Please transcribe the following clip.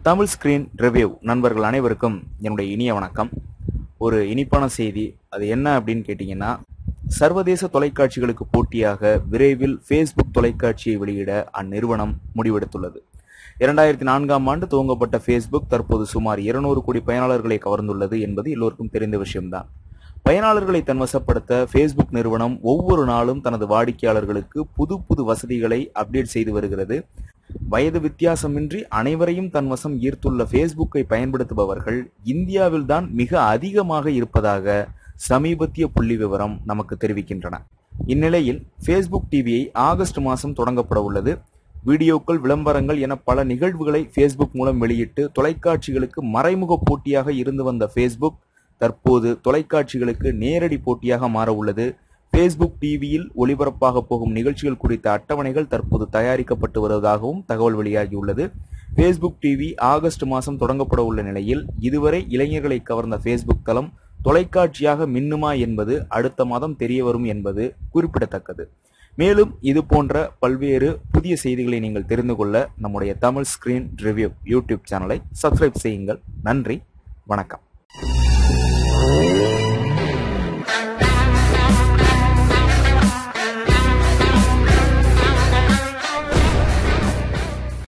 Tamil screen review நண்பர்கள் அனைவருக்கும் என்னுடைய இனிய வணக்கம். ஒரு இனிப்பான செய்தி, அது என்ன அப்படின்னு கேட்டீங்கன்னா, சர்வதேச தொலைக்காட்சிகளுக்கு போட்டியாக விரைவில் ஃபேஸ்புக் தொலைக்காட்சியை வெளியிட அந்நிறுவனம் முடிவெடுத்துள்ளது. 2004ஆம் ஆண்டு துவங்கப்பட்ட ஃபேஸ்புக் தற்போது சுமார் 200 கோடி பயனாளர்களை கவர்ந்துள்ளது என்பது எல்லோருக்கும் தெரிந்த விஷயம்தான். பயனாளர்களை தன்வசப்படுத்த ஃபேஸ்புக் நிறுவனம் ஒவ்வொரு நாளும் தனது வாடிக்கையாளர்களுக்கு புது புது வசதிகளை அப்டேட் செய்து வருகிறது. வயது வித்தியாசமின்றி அனைவரையும் தன்வசம் ஈர்த்துள்ள ஃபேஸ்புக்கை பயன்படுத்துபவர்கள் இந்தியாவில் தான் மிக அதிகமாக இருப்பதாக சமீபத்திய புள்ளி விவரம் நமக்கு தெரிவிக்கின்றன. இந்நிலையில் ஃபேஸ்புக் டிவியை ஆகஸ்ட் மாதம் தொடங்கப்பட உள்ளது. வீடியோக்கள், விளம்பரங்கள் என பல நிகழ்வுகளை ஃபேஸ்புக் மூலம் வெளியிட்டு தொலைக்காட்சிகளுக்கு மறைமுக போட்டியாக இருந்து வந்த ஃபேஸ்புக் தற்போது தொலைக்காட்சிகளுக்கு நேரடி போட்டியாக மாற உள்ளது. ஃபேஸ்புக் டிவியில் ஒளிபரப்பாக போகும் நிகழ்ச்சிகள் குறித்த அட்டவணைகள் தற்போது தயாரிக்கப்பட்டு வருவதாகவும் தகவல் வெளியாகியுள்ளது. ஃபேஸ்புக் டிவி ஆகஸ்ட் மாதம் தொடங்கப்பட உள்ள நிலையில் இதுவரை இளைஞர்களை கவர்ந்த ஃபேஸ்புக் தளம் தொலைக்காட்சியாக மின்னுமா என்பது அடுத்த மாதம் தெரிய வரும் என்பது குறிப்பிடத்தக்கது. மேலும் இது போன்ற பல்வேறு புதிய செய்திகளை நீங்கள் தெரிந்து கொள்ள நம்முடைய தமிழ் ஸ்கிரீன் ரிவ்யூ யூடியூப் சேனலை சப்ஸ்கிரைப் செய்யுங்கள். நன்றி, வணக்கம்.